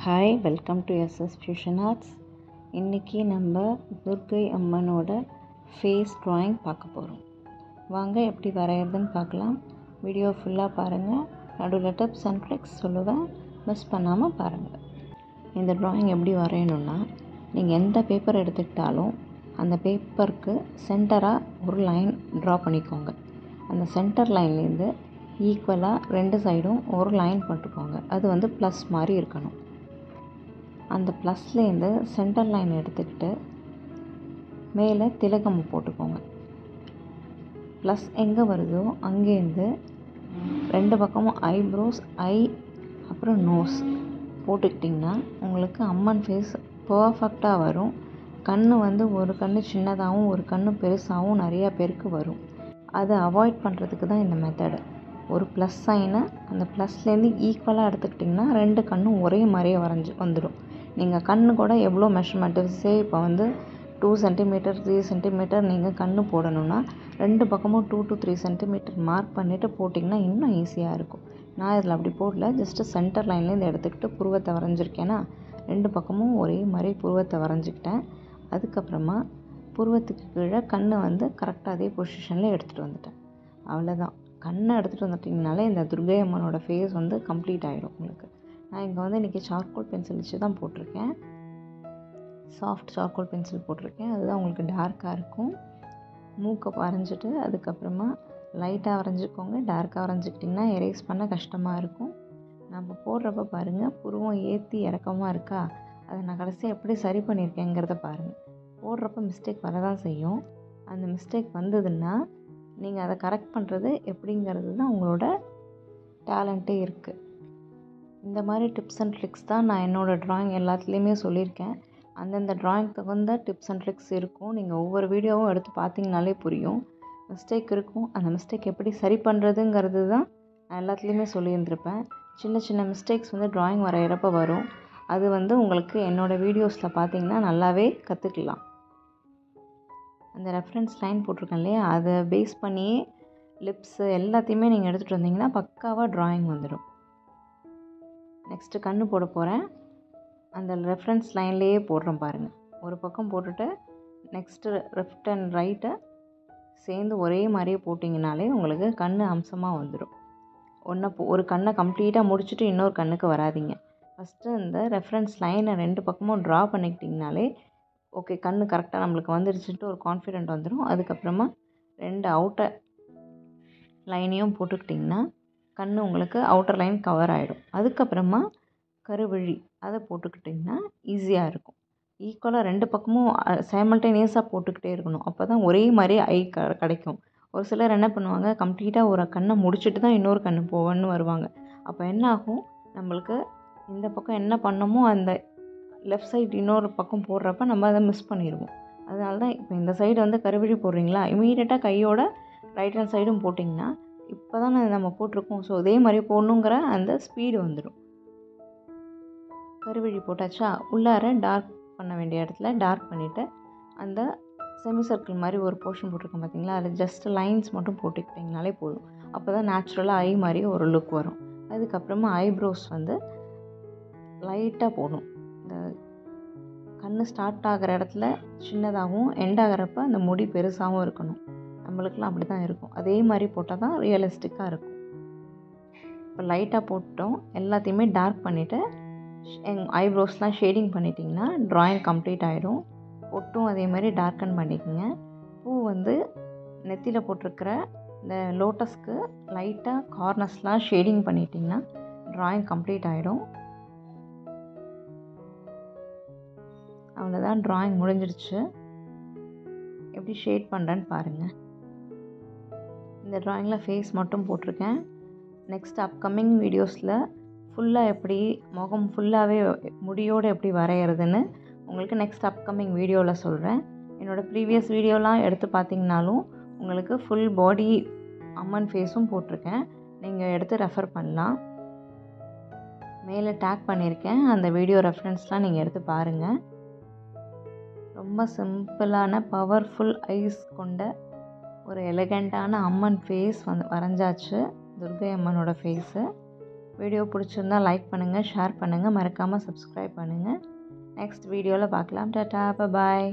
Hi, welcome to SS fusion arts. இன்றைக்கி நம்ம துர்க்கை அம்மனோட ஃபேஸ் ட்ராயிங் பார்க்க போகிறோம். வாங்க எப்படி வரைகிறதுன்னு பார்க்கலாம். வீடியோ ஃபுல்லாக பாருங்கள். நடுவில் டிப்ஸ் அண்ட் ட்ரிக்ஸ் சொல்லுவேன், மிஸ் பண்ணாமல் பாருங்கள். இந்த ட்ராயிங் எப்படி வரையணுன்னா, நீங்கள் எந்த பேப்பர் எடுத்துக்கிட்டாலும் அந்த பேப்பருக்கு சென்டராக ஒரு லைன் ட்ரா பண்ணிக்கோங்க. அந்த சென்டர் லைன்லேருந்து ஈக்குவலாக ரெண்டு சைடும் ஒரு லைன் போட்டுக்கோங்க. அது ப்ளஸ் மாதிரி இருக்கணும். அந்த ப்ளஸ்லேருந்து சென்டர் லைன் எடுத்துக்கிட்டு மேலே திலகம் போட்டுக்கோங்க. ப்ளஸ் எங்கே வருதோ அங்கேருந்து ரெண்டு பக்கமும் ஐப்ரோஸ், அப்புறம் நோஸ் போட்டுக்கிட்டிங்கன்னா உங்களுக்கு அம்மன் ஃபேஸ் பர்ஃபெக்டாக வரும். கண் ஒரு கண் சின்னதாகவும் ஒரு கண் பெருசாகவும் நிறையா பேருக்கு வரும். அதை அவாய்ட் பண்ணுறதுக்கு தான் இந்த மெத்தடு. ஒரு ப்ளஸ் சைனை அந்த ப்ளஸ்லேருந்து ஈக்குவலாக எடுத்துக்கிட்டிங்கன்னா ரெண்டு கண்ணும் ஒரே மாதிரியே வந்துடும். நீங்கள் கண் கூட எவ்வளோ மெஷர்மெண்ட்டு இப்போ 2 சென்டிமீட்டர் 3 சென்டிமீட்டர் நீங்கள் கண் போடணுன்னா ரெண்டு பக்கமும் 2 to 3 சென்டிமீட்டர் மார்க் பண்ணிவிட்டு போட்டிங்கன்னா இன்னும் ஈஸியாக இருக்கும். நான் இதில் அப்படி போடல, ஜஸ்ட்டு சென்டர் லைன்லேருந்து எடுத்துக்கிட்டு புருவத்தை வரைஞ்சிருக்கேன்னா ரெண்டு பக்கமும் ஒரே மாதிரி புருவத்தை வரைஞ்சிக்கிட்டேன். அதுக்கப்புறமா புருவத்துக்கு கீழே கண் கரெக்டாக அதே பொசிஷனில் எடுத்துகிட்டு வந்துட்டேன். அவ்வளோதான். கண்ணை எடுத்துகிட்டு வந்துட்டிங்கனாலே இந்த துர்க்கை அம்மனோட ஃபேஸ் கம்ப்ளீட் ஆகிடும் உங்களுக்கு. நான் இங்கே இன்றைக்கி சார்கோல் பென்சில் வச்சு தான் போட்டிருக்கேன். சாஃப்ட் சார்கோல் பென்சில் போட்டிருக்கேன். அதுதான் உங்களுக்கு டார்க்காக இருக்கும். மூக்கை வரைஞ்சிட்டு அதுக்கப்புறமா லைட்டாக வரைஞ்சிக்கோங்க. டார்க்காக வரைஞ்சிக்கிட்டிங்கன்னா எரேஸ் பண்ண கஷ்டமாக இருக்கும். நம்ம போடுறப்ப பாருங்கள், புருவம் ஏற்றி இறக்கமாக இருக்கா, அதை நான் கடைசியாக எப்படி சரி பண்ணியிருக்கேங்கிறத பாருங்கள். போடுறப்ப மிஸ்டேக் வரதான் செய்யும். அந்த மிஸ்டேக் வந்ததுன்னா நீங்கள் அதை கரெக்ட் பண்ணுறது எப்படிங்கிறது தான் உங்களோட டேலண்ட்டே இருக்குது. இந்த மாதிரி டிப்ஸ் அண்ட் ட்ரிக்ஸ் தான் நான் என்னோடய ட்ராயிங் எல்லாத்துலேயுமே சொல்லியிருக்கேன். அந்தந்த ட்ராயிங்க்கு தகுந்த டிப்ஸ் அண்ட் ட்ரிக்ஸ் இருக்கும். நீங்கள் ஒவ்வொரு வீடியோவும் எடுத்து பார்த்தீங்கனாலே புரியும். மிஸ்டேக் இருக்கும். அந்த மிஸ்டேக் எப்படி சரி பண்ணுறதுங்கிறது தான் நான் எல்லாத்துலேயுமே சொல்லியிருந்திருப்பேன். சின்ன சின்ன மிஸ்டேக்ஸ் ட்ராயிங் வரைகிறப்ப வரும். அது உங்களுக்கு என்னோடய வீடியோஸில் பார்த்தீங்கன்னா நல்லாவே கற்றுக்கலாம். அந்த ரெஃபரன்ஸ் லைன் போட்டிருக்கேன் இல்லையா, அதை பேஸ் பண்ணியே லிப்ஸு எல்லாத்தையுமே நீங்கள் எடுத்துகிட்டு வந்தீங்கன்னா பக்காவாக ட்ராயிங் வந்துடும். நெக்ஸ்ட்டு கண் போட போகிறேன். அந்த ரெஃபரன்ஸ் லைன்லேயே போடுறேன் பாருங்கள். ஒரு பக்கம் போட்டுட்டு நெக்ஸ்ட்டு லெஃப்ட் அண்ட் ரைட்டை சேர்ந்து ஒரே மாதிரியே போட்டிங்கனாலே உங்களுக்கு கண் அம்சமாக வந்துடும். ஒரு கண்ணை கம்ப்ளீட்டாக முடிச்சுட்டு இன்னொரு கண்ணுக்கு வராதிங்க. ஃபஸ்ட்டு இந்த ரெஃபரன்ஸ் லைனை ரெண்டு பக்கமும் ட்ரா பண்ணிக்கிட்டிங்கனாலே ஓகே, கண் கரெக்டாக நம்மளுக்கு வந்துடுச்சுட்டு ஒரு கான்ஃபிடென்ட் வந்துடும். அதுக்கப்புறமா ரெண்டு அவுட்டர் லைனையும் போட்டுக்கிட்டிங்கன்னா கண் உங்களுக்கு அவுட்டர் லைன் கவர் ஆகிடும். அதுக்கப்புறமா கருவிழி அதை போட்டுக்கிட்டிங்கன்னா ஈஸியாக இருக்கும். ஈக்குவலாக ரெண்டு பக்கமும் சைமல்டேனியஸாக போட்டுக்கிட்டே இருக்கணும். அப்போ தான் ஒரே மாதிரி ஐ கிடைக்கும். ஒரு சிலர் என்ன பண்ணுவாங்க, கம்ப்ளீட்டாக ஒரு கண்ணை முடிச்சுட்டு தான் இன்னொரு கண் போவேன்னு வருவாங்க. அப்போ என்ன ஆகும், நம்மளுக்கு இந்த பக்கம் என்ன பண்ணமோ அந்த லெஃப்ட் சைடு இன்னொரு பக்கம் போடுறப்ப நம்ம அதை மிஸ் பண்ணிடுவோம். அதனால தான் இப்போ இந்த சைடு கருவிழி போடுறீங்களா, இமீடியட்டாக கையோட ரைட் ஹேண்ட் சைடும் போட்டிங்கன்னா இப்போ தான் நம்ம போட்டிருக்கோம், ஸோ இதே மாதிரி போடணுங்கிற அந்த ஸ்பீடு வந்துடும். கருவிழி போட்டாச்சா, உள்ளார டார்க் பண்ண வேண்டிய இடத்துல டார்க் பண்ணிவிட்டு அந்த செமி சர்க்கிள் மாதிரி ஒரு போர்ஷன் போட்டிருக்கோம் பார்த்தீங்களா, அதில் ஜஸ்ட் லைன்ஸ் மட்டும் போட்டுக்கிட்டிங்கனாலே போதும். அப்போ தான் நேச்சுரலாக ஐ மாதிரி ஒரு லுக் வரும். அதுக்கப்புறமா ஐப்ரோஸ் லைட்டாக போடணும். இந்த கண் ஸ்டார்ட் ஆகிற இடத்துல சின்னதாகவும் எண்ட் ஆகிறப்ப அந்த முடி பெருசாகவும் இருக்கணும். நம்மளுக்கெலாம் அப்படி தான் இருக்கும். அதே மாதிரி போட்டால் தான் ரியலிஸ்டிக்காக இருக்கும். இப்போ லைட்டாக போட்டோம், எல்லாத்தையுமே டார்க் பண்ணிவிட்டு ஐப்ரோஸ்லாம் ஷேடிங் பண்ணிட்டிங்கன்னா ட்ராயிங் கம்ப்ளீட் ஆகிடும். பொட்டும் அதே மாதிரி டார்க்கன் பண்ணிக்கோங்க. பூ நெத்தியில் போட்டிருக்கிற இந்த லோட்டஸ்க்கு லைட்டாக கார்னர்ஸ்லாம் ஷேடிங் பண்ணிட்டிங்கன்னா ட்ராயிங் கம்ப்ளீட் ஆகிடும். அவ்வளோதான், ட்ராயிங் முடிஞ்சிடுச்சு. எப்படி ஷேட் பண்ணுறேன்னு பாருங்கள். இந்த ட்ராயிங்கில் ஃபேஸ் மட்டும் போட்டிருக்கேன். நெக்ஸ்ட் அப்கமிங் வீடியோஸில் ஃபுல்லாக எப்படி முகம் ஃபுல்லாகவே முடியோடு எப்படி வரைகிறதுன்னு உங்களுக்கு நெக்ஸ்ட் அப்கமிங் வீடியோவில் சொல்கிறேன். என்னோடய ப்ரீவியஸ் வீடியோலாம் எடுத்து பார்த்திங்கனாலும் உங்களுக்கு ஃபுல் பாடி அம்மன் ஃபேஸும் போட்டிருக்கேன். நீங்கள் எடுத்து ரெஃபர் பண்ணலாம். மேலே டேக் பண்ணியிருக்கேன். அந்த வீடியோ ரெஃபரன்ஸ்லாம் நீங்கள் எடுத்து பாருங்கள். ரொம்ப சிம்பிளான பவர்ஃபுல் ஐஸ் கொண்ட ஒரு எலகண்ட்டான அம்மன் ஃபேஸ் வரைஞ்சாச்சு. துர்க்கை அம்மனோட ஃபேஸு வீடியோ பிடிச்சிருந்தா லைக் பண்ணுங்கள், ஷேர் பண்ணுங்கள், மறக்காமல் சப்ஸ்கிரைப் பண்ணுங்கள். நெக்ஸ்ட் வீடியோவில் பார்க்கலாம். டாடா, பாய்.